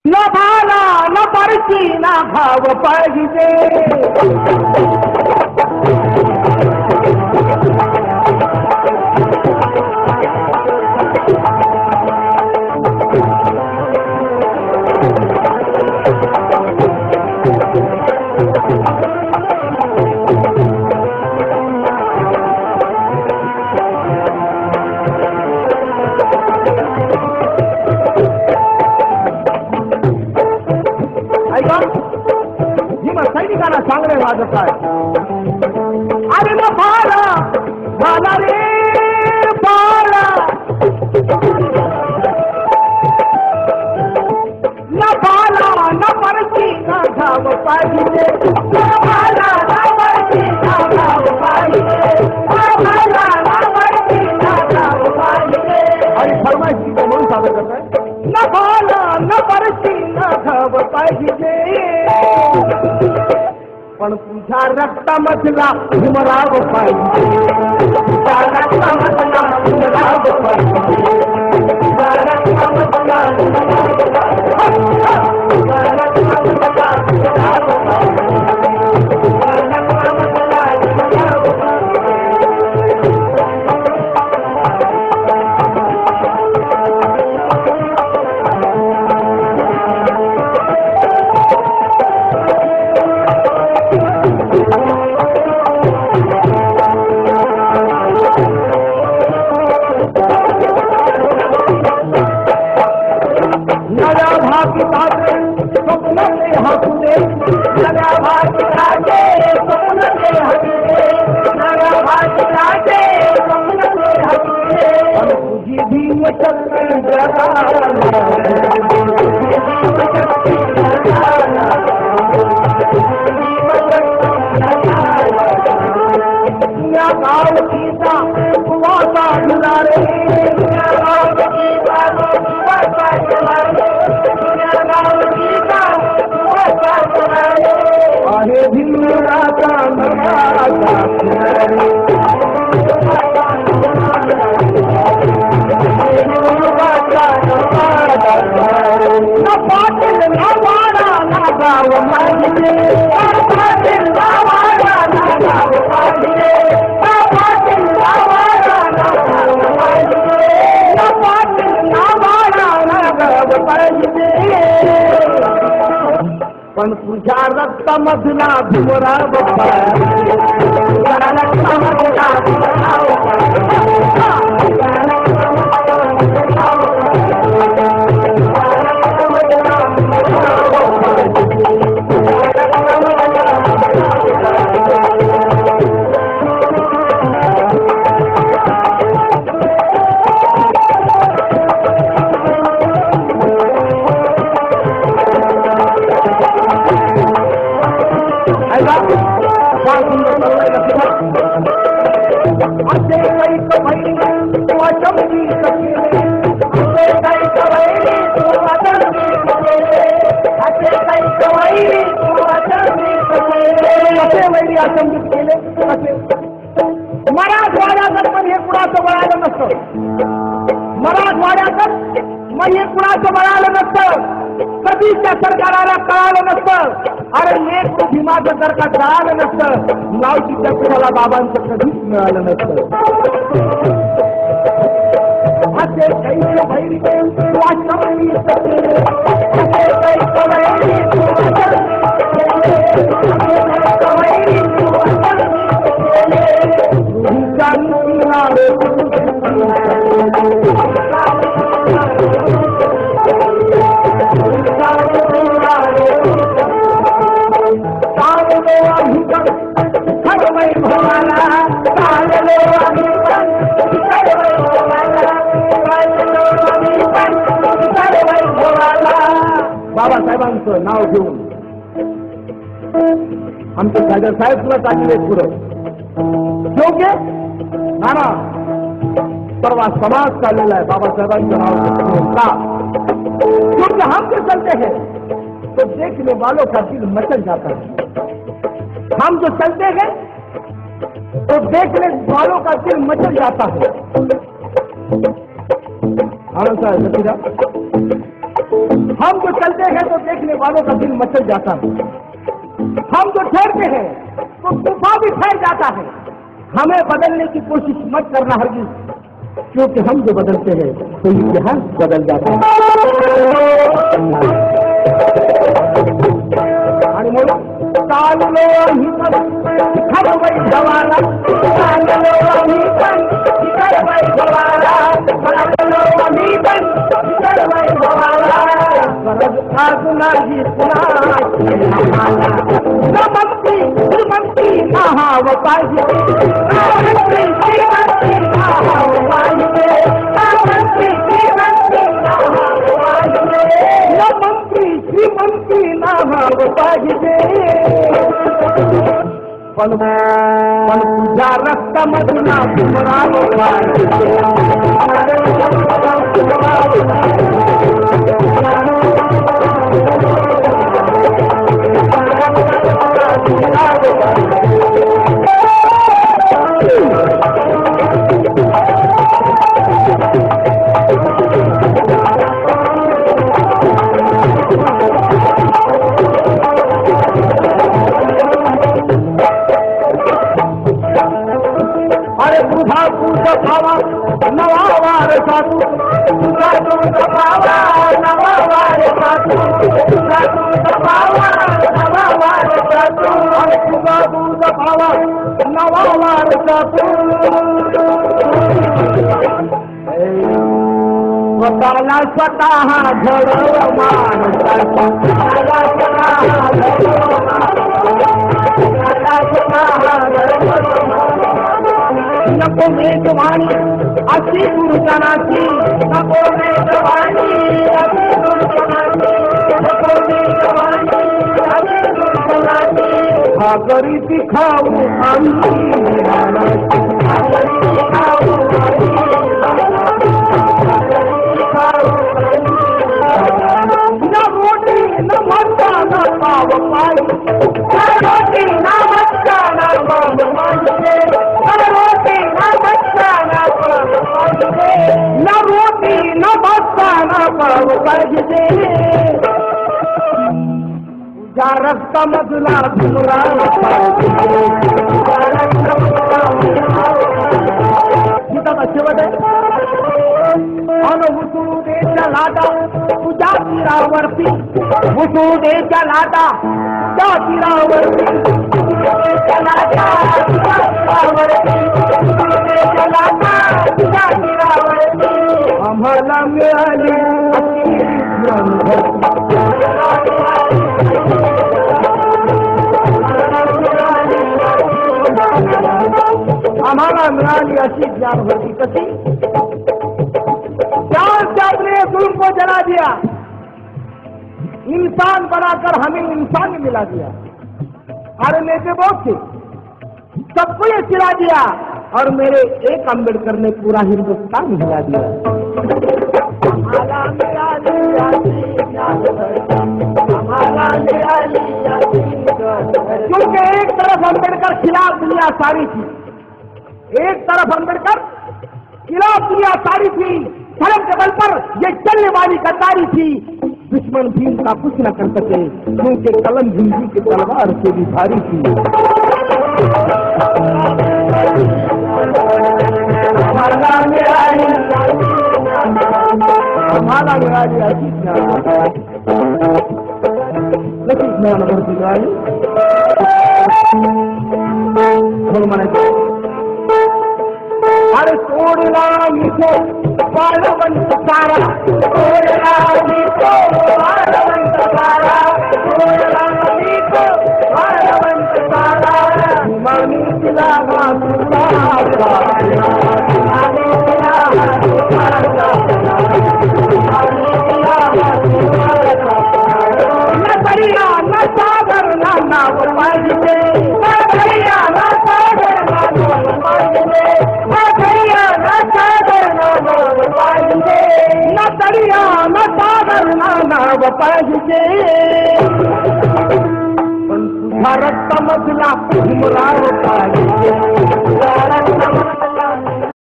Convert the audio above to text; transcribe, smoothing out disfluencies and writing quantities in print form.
न भाला न परची ना भाव पाहिजे सैनिकांना सांगणे माझं काय अरे न भाला भाला रे भाला न भाला न परची ना घाव पाहिजे न भाला न परची ना घाव पाहिजे न भाला न परची ना घाव पाहिजे आणि फरमाईशी म्हणून सादर करताय न भाला न परची ना घाव पाहिजे पण तुझ्या रक्तामधला भीमराव पाहिजे तुझ्या रक्तामधला भीमराव पाहिजे तुझ्या रक्तामधला पण तुझ्या रक्तामधला भीमराव पाहिजे तुझ्या रक्तामधला भीमराव मराठवाड्यात पण हे कुणाचं बळालं नसतं मराठवाड्यात मग हे कुणाचं बळालं नसतं कधी त्या सरकाराला कळालं नसतं अरे एक भीमाचं जर का कळालं नसतं नावची त्या कुणाला बाबांचं कधीच मिळालं नसतं असे कैसे भैरी वाचवणी असे कैसे भैरी बाबासाहेबांचं नाव घेऊन आमचे सागर साहेब सुद्धा चालले पुढं योग्य नाना परवा समाज चाललेला है बाबासाहेबांचं नाव का क्योंकि हम जो चलते हैं तो देखने वालों का दिल मचल जाता है हम जो चलते हैं तो देखने वालों का दिल मचल जाता है हाँ साहब हम जो चलते हैं तो देखने वालों का दिल मचल जाता है, हम जो ठहरते हैं तो तूफान भी ठहर जाता है। हमें बदलने की कोशिश मत करना हरगिज़, क्योंकि हम जो बदलते हैं तो इतिहास बदल जाता है। आणि म्हणून चाललो ही पण शिखर वैभवाला, चाललो ही पण शिखर वैभवाला, चाललो ही पण शिखर वैभवाला, गरज अजूनही कुणाची आम्हाला, श्रीमंती श्रीमंती नाहाव पाहिजे, श्रीमंती श्रीमंती नाहाव पाहिजे, श्रीमंती श्रीमंती नाहाव पाहिजे, श्रीमंती श्रीमंती नाहाव पाहिजे। पण तुझ्या रक्तामधला गुमराव पाहिजे, नवा वार साधू तुझा दूध पावा, नवा वार साधू तुझा दूध पावा, नवा वार साधू तुझा दूध पावा, नवा वार साधू। स्वतःला स्वतः घडव माणसाची, नको मेजवानी अशी दुर्जनाची, नको मेजवानी अशी दुर्जनाची, नको मेजवानी अशी दुर्जनाची, भाकरी खाऊ आम्ही भाकरी खाऊ न रोटी न मक्का न पाव पाई, न रोटी न मक्का न पाव पाई, न रोटी न मक्का न पाव पाई, न रोटी न मक्का न पाव पाहिजे। तुझ्या रक्तामधला गुमराव पाहिजे, गीताचा शेवट आहे, हुसूदेच्या लाटा तुझ्या तीरावरती, हुसूदेच्या लाटा तुझ्या तीरावरती, हुसूदेच्या लाटा तुझ्या तीरावरती, हुसूदेच्या लाटा तुझ्या तीरावरती, आम्हाला मिळाली आम्हाला मिळाली अशी ज्ञानवती। कशी? ज्ञान से अपने जुल्म को जला दिया, इंसान बनाकर हमें इंसान मिला दिया, अरे नेते बहुत थे, सबको ये सिला दिया, और मेरे एक अम्बेडकर ने पूरा हिंदुस्तान हिला दिया। क्योंकि एक तरफ अम्बेडकर खिलाफ दुनिया सारी थी, एक तरफ अम्बेडकर खिलाफ दुनिया सारी थी, धर्म के बल पर ये चलने वाली गद्दारी थी, दुश्मन भी इनका कुछ न कर सके, क्योंकि कलम हिंदी की तलवार से भी भारी थी। आम्हाला मिळाली अशी ज्ञानवरती मिळाली, म्हणून म्हणायचं अरे सोडला मी तो वाळवंट सारा, सोडला मी तो वाळवंट सारा, सोडला मी तो वाळवंट सारा, मामी तिला वाचला न दरिया न सागर ना नाव पाहिजे, न दरिया न सागर ना नाव पाहिजे, न दरिया न सागर ना नाव पाहिजे, न दरिया न सागर ना नाव पाहिजे। पण तुझ्या रक्तामधला गुमराव पाहिजे, तुझ्या रक्तामधला